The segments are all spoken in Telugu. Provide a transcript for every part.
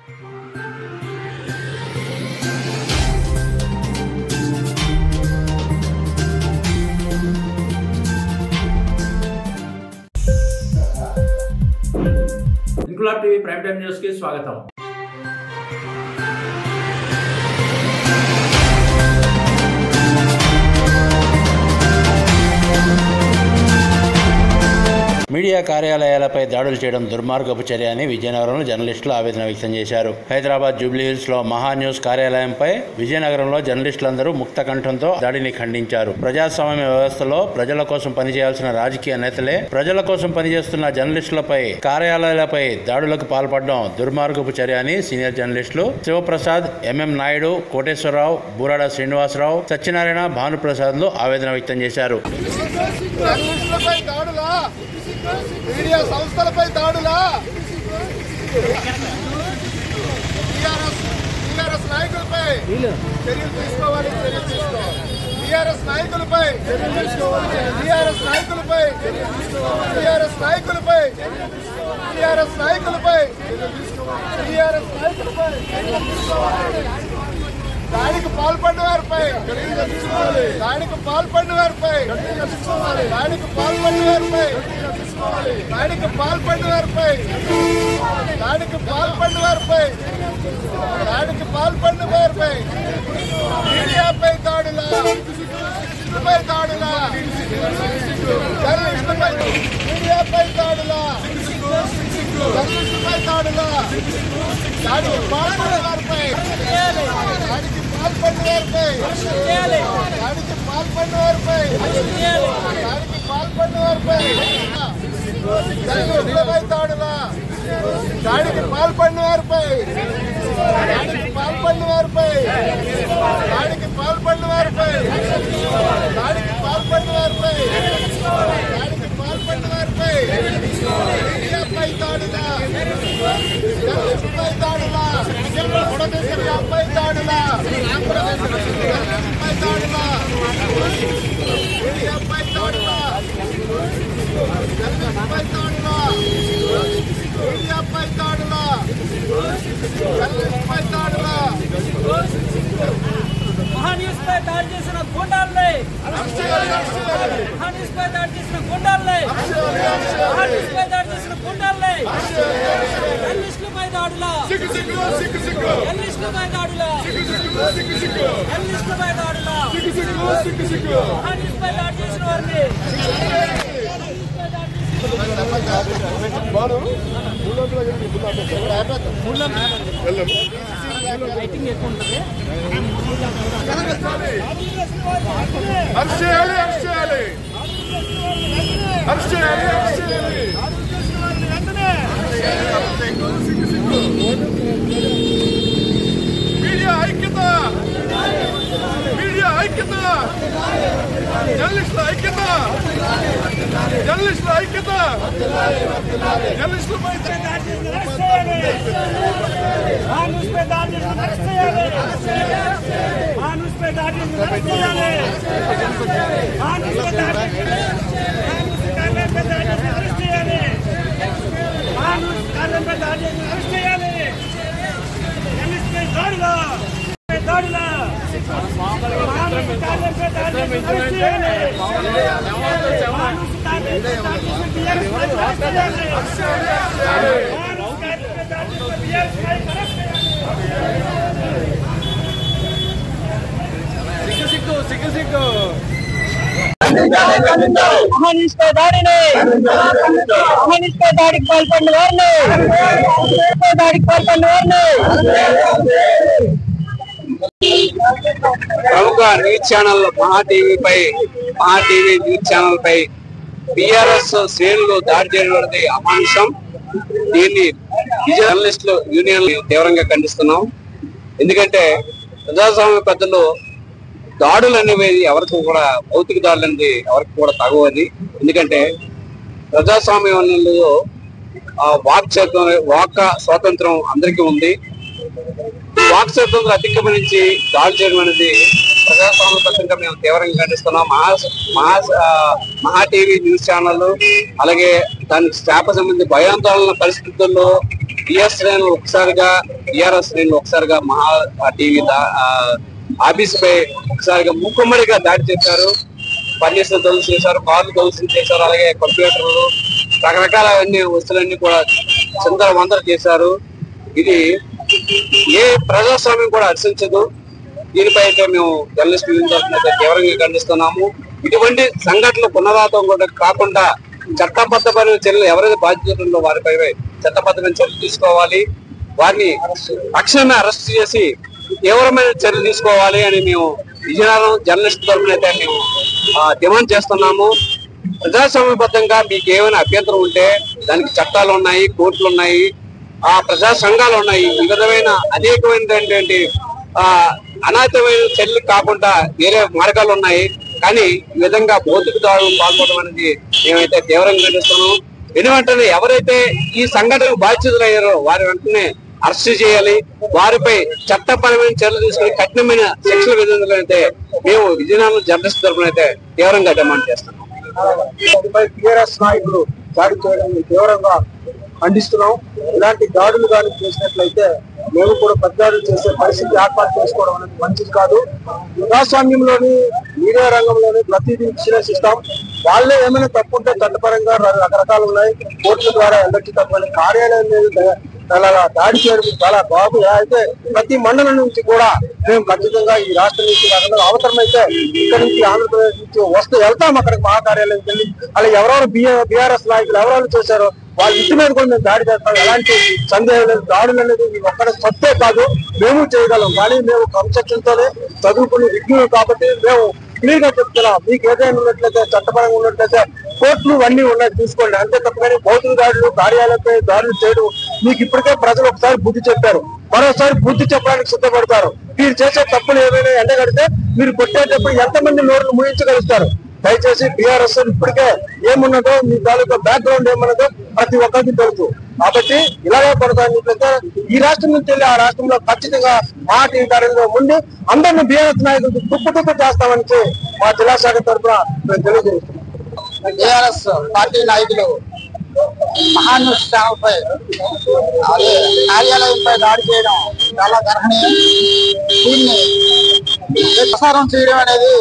Inquilab TV prime time news కి స్వాగతం. మీడియా కార్యాలయాలపై దాడులు చేయడం దుర్మార్గపు చర్య అని విజయనగరంలో జర్నలిస్టులు ఆవేదన వ్యక్తం చేశారు. హైదరాబాద్ జూబ్లీహిల్స్ లో మహా న్యూస్ కార్యాలయంపై విజయనగరంలో జర్నలిస్టులందరూ ముక్త కంఠంతో దాడిని ఖండించారు. ప్రజాస్వామ్య వ్యవస్థలో ప్రజల కోసం పనిచేయాల్సిన రాజకీయ నేతలే ప్రజల కోసం పనిచేస్తున్న జర్నలిస్టులపై కార్యాలయాలపై దాడులకు పాల్పడడం దుర్మార్గపు చర్య అని సీనియర్ జర్నలిస్టులు శివప్రసాద్, ఎంఎం నాయుడు, కోటేశ్వరరావు, బూరాడ శ్రీనివాసరావు, సత్యనారాయణ, భానుప్రసాద్లు ఆవేదన వ్యక్తం చేశారు. మీడియా సంస్థలపై దాడులా, టీఆర్ఎస్ నాయకులపై చర్యలు తీసుకోవాలి. టీఆర్ఎస్ నాయకులపై టీఆర్ఎస్ నాయకులపై టీఆర్ఎస్ నాయకులపై టీఆర్ఎస్ నాయకులపై టీఆర్ఎస్ నాయకులపై దాడికి పాల్పడిన వారిపై దాడికి పాల్పడిన వారిపై దాడికి పాల్పడిన వారిపై దాడికి పాల్పడిన వారిపై దాడికి పాల్పడిన వారిపై దాడికి పాల్పడిన వారిపై మీడియాపై దాడులా, దాడులా, జర్నలిస్టులపై మీడియాపై దాడులా, జర్నలిస్టులపై దాడులా, దాడికి పాల్పడిన వారిపై దాడికి పాల్పడిన వారిపై దాడికి పాల్పడిన వారిపై దాడికి పాల్పడిన వారిపై జర్నలిస్టులపై దాడులా, దాడికి పాల్పడిన వారిపై దాడికి పాల్పడిన వారిపై దాడికి పాల్పడిన వారిపై దాడికి పాల్పడిన వారిపై దాడికి పాల్పడిన వారిపై మీడియాపై దాడులా, జర్నలిస్టులపై దాడులా, మీడియాపై దాడులా, జర్నలిస్టులపై దాడులా, మీడియాపై దాడులా, జర్నలిస్టులపై దాడులా, మీడియాపై దాడులా, జర్నలిస్టులపై దాడులా, మహాన్యూస్ పై దాడి చేసిన గుండాల్ని మహాన్యూస్ పై దాడి చేసిన గుండాల్ని మహాన్యూస్ పై దాడి చేసిన గుండాల్ని జర్నలిస్టులపై దాడులా, జర్నలిస్టులపై దాడులా, జర్నలిస్టులపై దాడులా, మహాన్యూస్ పై దాడి చేసిన వారిని రైటింగ్ ఎక్కువ ఉంటుంది. మీడియా ఐక్యత, మీడియా ఐక్యత, జర్నలిస్టుల ఐక్యత, జర్నలిస్టుల ఐక్యత, జర్నలిస్టులపై మహాన్యూస్ పై దాడిని మహాన్యూస్ పై దాడికి పాల్పడిన వారిని దాడికి పాల్పడిన వారిని ప్రముఖ న్యూస్ ఛానల్ మహా టీవీ న్యూస్ ఛానల్ పై టిఆర్ఎస్ శ్రేణులు దాడి చేయడం అనేది అమానుషం. దీన్ని జర్నలిస్టులు యూనియన్ తీవ్రంగా ఖండిస్తున్నాం. ఎందుకంటే ప్రజాస్వామ్య పద్ధతిలో దాడులు అనేవి ఎవరికి కూడా, భౌతిక దాడులు అనేది ఎవరికి కూడా తగవది. ఎందుకంటే ప్రజాస్వామ్యంలో వాక్ స్వాతంత్రం అందరికీ ఉంది. వాక్ స్వాతంత్రం అతిక్రమించి దాడి చేయడం అనేది ప్రజాస్వామ్యబద్ధంగా మేము తీవ్రంగా ఖండిస్తున్నాం. మహా టీవీ న్యూస్ ఛానల్ అలాగే దానికి స్టాఫ్ సంబంధించి భయాందోళన పరిస్థితుల్లో బిఎస్ శ్రేణులు ఒకసారిగా టిఆర్ఎస్ శ్రేణులు ఒకసారిగా మహా టీవీ ఆఫీస్ పై ఒకసారిగా మూకుమ్మడిగా దాడి చేశారు. ఫర్నిచర్ ధ్వంసం చేశారు, కార్లు ధ్వంసం చేశారు, అలాగే కంప్యూటర్లు రకరకాల వస్తువులన్నీ కూడా చిందర వందర చేశారు. ఇది ఏ ప్రజాస్వామ్యం కూడా హర్షించదు. దీనిపై అయితే మేము జర్నలిస్ట్ యూనియన్ తీవ్రంగా ఖండిస్తున్నాము. ఇటువంటి సంఘటనలు పునరావృతం కూడా కాకుండా చట్టబద్ధమైన చర్యలు ఎవరైతే బాధ్యతలో వారిపై చట్టబద్ధమైన చర్యలు తీసుకోవాలి. వారిని తక్షణమే అరెస్ట్ చేసి తీవ్రమైన చర్యలు తీసుకోవాలి అని మేము విజయనగరం జర్నలిస్ట్ తరఫున అయితే మేము డిమాండ్ చేస్తున్నాము. ప్రజాస్వామ్యబద్ధంగా మీకు ఏమైనా అభ్యంతరం ఉంటే దానికి చట్టాలు ఉన్నాయి, కోర్టులు ఉన్నాయి, ఆ ప్రజా సంఘాలు ఉన్నాయి. ఈ విధమైన అనేకమైనటువంటి అనాథమైన చర్యలు కాకుండా వేరే మార్గాలు ఉన్నాయి. కానీ ఈ విధంగా భౌతిక దాడులు పాల్గొనడం అనేది మేమైతే తీవ్రంగా ఖండిస్తున్నాము. వెంటనే ఎవరైతే ఈ సంఘటనకు బాధ్యతలయ్యారో వారి వెంటనే అరెస్ట్ చేయాలి. వారిపై చట్టపరమైన చర్యలు తీసుకుని కఠినమైన శిక్షలు విధించాలంటే మేము విజయనగరం జర్నలిస్ట్ తరఫున అయితే తీవ్రంగా డిమాండ్ చేస్తున్నాం. టిఆర్ఎస్ నాయకులు దాడి చేయడం తీవ్రంగా ఖండిస్తున్నాం. ఇలాంటి దాడులు కానీ చేసినట్లయితే మేము కూడా పెద్దదాడులు చేసే పరిస్థితి ఏర్పాటు చేసుకోవడం అనేది మంచిది కాదు. ప్రజాస్వామ్యంలోని మీడియా రంగంలోని ప్రతిదీ విశ్లేషిస్తాం. వాళ్ళే ఏమైనా తప్పుంటే చట్టపరంగా రకరకాలు ఉన్నాయి, కోర్టుల ద్వారా ఎల్లొచ్చి తప్పని కార్యాలయం మీద అలా దాడి చేయడం చాలా బాగు. అయితే ప్రతి మండలం నుంచి కూడా మేము ఖచ్చితంగా ఈ రాష్ట్రం నుంచి కాకుండా అవసరమైతే ఇక్కడ నుంచి ఆంధ్రప్రదేశ్ నుంచి వస్తూ వెళ్తాం అక్కడికి మహా కార్యాలయంకి వెళ్ళి అలా ఎవరెవరు బీఆర్ఎస్ నాయకులు ఎవరెవరు చేశారో వాళ్ళ ఇంటి మీద కూడా మేము దాడి చేస్తాం. ఎలాంటి సందేహం లేదు. దాడులు అనేది ఒక్కడ సత్తే కాదు, మేము చేయగలం. కానీ మేము క్రమశిక్షణతోనే చదువుకుని విజ్ఞులు కాబట్టి మేము క్లియర్ గా చెప్తున్నాం. మీకు ఏదైనా ఉన్నట్లయితే చట్టపరంగా ఉన్నట్లయితే కోర్టులు అన్ని ఉన్నాయి తీసుకోండి. అంతే తప్పని భౌతిక దాడులు కార్యాలయంపై దాడులు చేయడం మీకు ఇప్పటికే ప్రజలు ఒకసారి బుద్ధి చెప్పారు, మరోసారి బుద్ధి చెప్పడానికి సిద్ధపడతారు. మీరు చేసే తప్పులు ఏమైనా ఎండగడితే మీరు కొట్టేటప్పుడు ఎంతమంది నోరును ముగించగలుగుతారు. దయచేసి బీఆర్ఎస్ ఇప్పటికే ఏమున్నదో మీ తాలూకా బ్యాక్గ్రౌండ్ ఏమున్నదో ప్రతి ఒక్కరికి తెలుసు. కాబట్టి ఇలాగే కొనసాగినట్లయితే ఈ రాష్ట్రం నుంచి వెళ్ళి ఆ రాష్ట్రంలో ఖచ్చితంగా మా టీవీ కార్యంలో ముందు అందరినీ బీఆర్ఎస్ నాయకులకు తుప్పు చేస్తామని మా జిల్లా శాఖ తరఫున మేము తెలియజేస్తున్నాం. టిఆర్ఎస్ పార్టీ నాయకులు మహాన్యూస్ ఛానల్ పై కార్యాలయంపై దాడి చేయడం చాలా గర్హనీయం. దీన్ని ప్రసారం చేయడం అనేది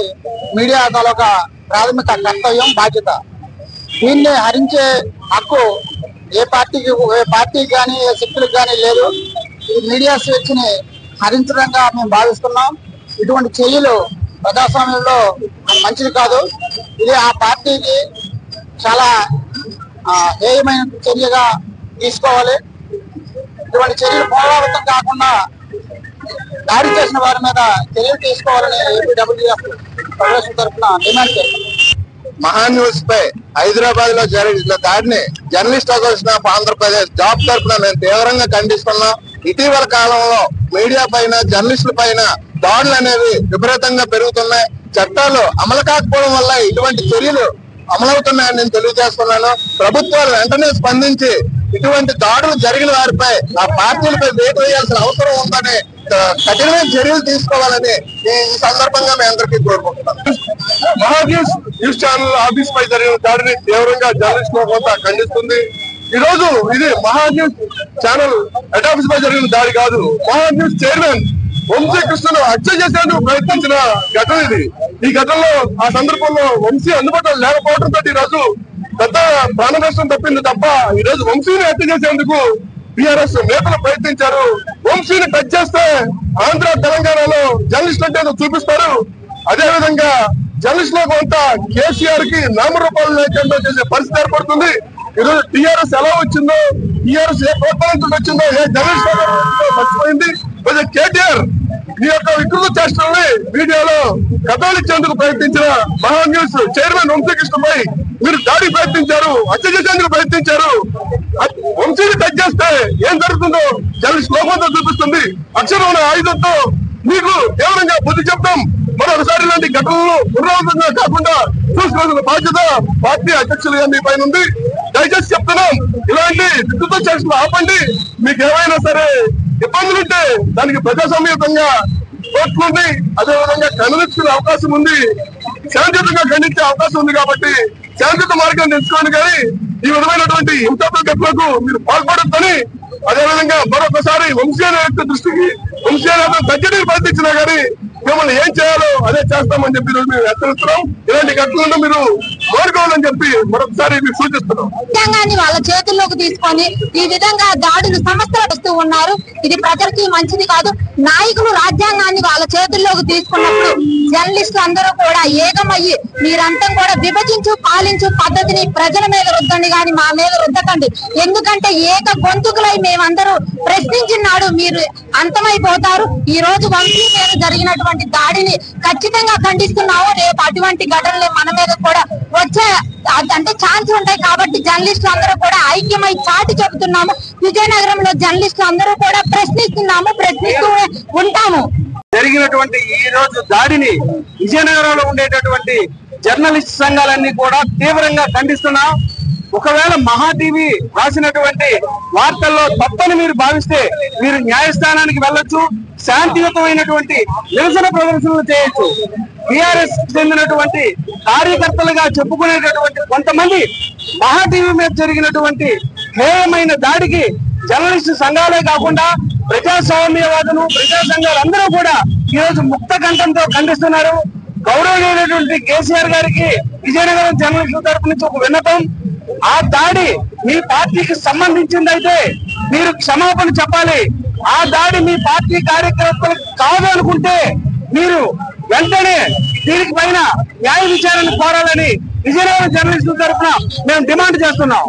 మీడియా తాలూకా ప్రాథమిక కర్తవ్యం, బాధ్యత. దీన్ని హరించే హక్కు ఏ పార్టీకి కానీ ఏ శక్తులకు కానీ లేదు. ఈ మీడియా స్వేచ్ఛని హరించడంగా మేము భావిస్తున్నాం. ఇటువంటి చర్యలు ప్రజాస్వామ్యంలో మంచిది కాదు. ఇది ఆ పార్టీకి చాలా హేయమైన చర్యగా తీసుకోవాలి. ఇటువంటి చర్యలు పునరావృతం కాకుండా దాడి చేసిన వారి మీద చర్యలు తీసుకోవాలని ఏపీడబ్ల్యూఎఫ్ ఫెడరేషన్ తరఫున డిమాండ్ చేస్తున్నాం. మహాన్యూస్ పై హైదరాబాద్ లో జరిగిన దాడిని journalist association of Andhra Pradesh job తరఫున మేము తీవ్రంగా ఖండిస్తున్నాం. ఇటీవల కాలంలో మీడియా పైన జర్నలిస్టుల పైన దాడులు అనేవి విపరీతంగా పెరుగుతున్నాయి. చట్టాలు అమలు కాకపోవడం వల్ల ఇటువంటి చర్యలు అమలవుతున్నాయని నేను తెలియజేస్తున్నాను. ప్రభుత్వాలు వెంటనే స్పందించి ఇటువంటి దాడులు జరిగిన వారిపై ఆ పార్టీలపై వేటు వేయాల్సిన అవసరం ఉందని కఠినమైన చర్యలు తీసుకోవాలని ఈ సందర్భంగా మేము అందరికీ కోరుకుంటున్నాం. మహాన్యూస్ న్యూస్ ఛానల్ ఆఫీస్ పై జరిగిన దాడిని తీవ్రంగా జర్నలిస్ట్ కొంత ఖండిస్తుంది. ఈ రోజు ఇది మహాన్యూస్ ఛానల్ హెడ్ ఆఫీస్ పై జరిగిన దాడి కాదు, మహాన్యూస్ చైర్మన్ వంశీ కృష్ణను హత్య చేసేందుకు ప్రయత్నించిన ఘటన ఇది. ఈ ఘటనలో ఆ సందర్భంలో వంశీ అందుబాటులో లేకపోవడంతో ఈ రోజు పెద్ద ప్రాణ నష్టం తప్పింది తప్ప ఈ రోజు వంశీని హత్య చేసేందుకు బీఆర్ఎస్ నేతలు ప్రయత్నించారు. వంశీని టచ్ చేస్తే ఆంధ్ర తెలంగాణలో జర్నలిస్ట్ అంటే చూపిస్తారు. అదే విధంగా జర్నలిస్ట్ లో కొంత కేసీఆర్ కి నామరూపాలు లేకుండా చేసే పరిస్థితి ఏర్పడుతుంది. ఈరోజు టీఆర్ఎస్ ఎలా వచ్చిందో, టీఆర్ఎస్ ఏ ప్రోత్సాహం వచ్చిందో, ఏ జర్నలిస్ట్ మర్చిపోయింది. కేటీఆర్ ఈ యొక్క వికృత చేష్టల్ని మీడియాలో కథలిచ్చేందుకు ప్రయత్నించిన మహాన్యూస్ చైర్మన్ వంశీకృష్ణపై మీరు దాడి ప్రయత్నించారు, హత్య చేసేందుకు ప్రయత్నించారు. వంశీని టచ్ చేస్తే ఏం జరుగుతుందో జర్నలిస్ట్ లోపంతో చూపిస్తుంది. అక్షరం ఆయుధంతో మీకు తీవ్రంగా బుద్ధి చెప్తాం. మరొకసారి ఇలాంటి ఘటనలు పునరావృతంగా కాకుండా చూసుకోవాల్సిన బాధ్యత పార్టీ అధ్యక్షులుగా మీ పైన ఉంది. దయచేసి చెప్తున్నాం, ఇలాంటి వికృత చేష్టలు ఆపండి. మీకు ఏమైనా సరే ఇబ్బందులుంటే దానికి ప్రజాస్వామ్యంగా కోర్టులుంది, అదేవిధంగా ఖండించుకునే అవకాశం ఉంది, శాంతియుతంగా ఖండించే అవకాశం ఉంది. కాబట్టి శాంతియుత మార్గాన్ని ఎంచుకోండి. కానీ ఈ విధమైనటువంటి హింసాత్మక ఘటనలకు మీరు పాల్పడొద్దని అదేవిధంగా మరొకసారి వంశీయాల దృష్టికి వంశీయాల తగ్గడానికి ప్రయత్నించినా కానీ మిమ్మల్ని ఏం చేయాలో అదే చేస్తామని చెప్పి మేము హెచ్చరిస్తున్నాం. ఇలాంటి ఘటనలను మీరు కోరుకోవాలని చెప్పి మరొకసారి మీకు సూచిస్తున్నాం. రాజ్యాంగాన్ని వాళ్ళ చేతుల్లోకి తీసుకొని ఈ విధంగా దాడులు సమస్యలు వస్తూ ఉన్నారు. ఇది ప్రజలకి మంచిది కాదు. నాయకులు రాజ్యాంగాన్ని వాళ్ళ చేతుల్లోకి తీసుకున్నప్పుడు జర్నలిస్టులు అందరూ కూడా ఏకమయ్యి మీరంతా కూడా విభజించు పాలించు పద్ధతిని ప్రజల మీద రుద్దండి కానీ మా మీద రుద్దకండి. ఎందుకంటే ఏక గొంతుకులై మేమందరూ ప్రశ్నించినాడు మీరు అంతమైపోతారు. ఈ రోజు వంశీ మీద జరిగినటువంటి దాడిని ఖచ్చితంగా ఖండిస్తున్నాము. రేపు అటువంటి ఘటనలు మన మీద కూడా వచ్చే అంటే ఛాన్స్ ఉంటాయి. కాబట్టి జర్నలిస్టులు అందరూ కూడా ఐక్యమై చాటి చెబుతున్నాము. విజయనగరంలో జర్నలిస్టులు అందరూ కూడా ప్రశ్నిస్తున్నాము, ప్రశ్నిస్తూ ఉంటాము. జరిగినటువంటి ఈ రోజు దాడిని విజయనగరంలో ఉండేటటువంటి జర్నలిస్ట్ సంఘాలన్నీ కూడా తీవ్రంగా ఖండిస్తున్నాం. ఒకవేళ మహా టీవీ రాసినటువంటి వార్తల్లో తప్పని మీరు భావిస్తే మీరు న్యాయస్థానానికి వెళ్ళొచ్చు, శాంతియుతమైనటువంటి నిరసన ప్రదర్శనలు చేయొచ్చు. టిఆర్ఎస్ చెందినటువంటి కార్యకర్తలుగా చెప్పుకునేటటువంటి కొంతమంది మహా టీవీ మీద జరిగినటువంటి హేయమైన దాడికి జర్నలిస్టు సంఘాలే కాకుండా ప్రజాస్వామ్యవాదులు, ప్రజా సంఘాలు అందరూ కూడా ఈ రోజు ముక్త కంఠంతో ఖండిస్తున్నారు. గౌరవనీయులైనటువంటి కేసీఆర్ గారికి విజయనగరం జర్నలిస్టుల తరపు నుంచి ఒక విన్నపం, ఆ దాడి మీ పార్టీకి సంబంధించిందైతే మీరు క్షమాపణ చెప్పాలి. ఆ దాడి మీ పార్టీ కార్యకర్తలకు కాదు అనుకుంటే మీరు వెంటనే దీనికి పైన న్యాయ విచారణ కోరాలని విజయనగరం జర్నలిస్టుల తరఫున మేము డిమాండ్ చేస్తున్నాం.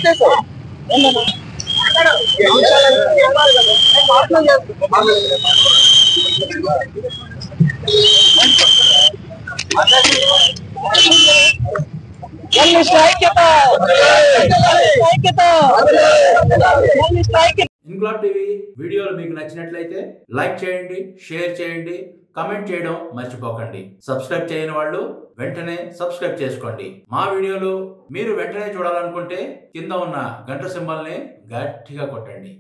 ఇంక్లాబ్ టీవీ వీడియోలు మీకు నచ్చినట్లయితే లైక్ చేయండి, షేర్ చేయండి, కమెంట్ చేయడం మర్చిపోకండి. సబ్స్క్రైబ్ చేయని వాళ్ళు వెంటనే సబ్స్క్రైబ్ చేసుకోండి. మా వీడియోలు మీరు వెంటనే చూడాలనుకుంటే కింద ఉన్న గంట సింబల్ని గట్టిగా కొట్టండి.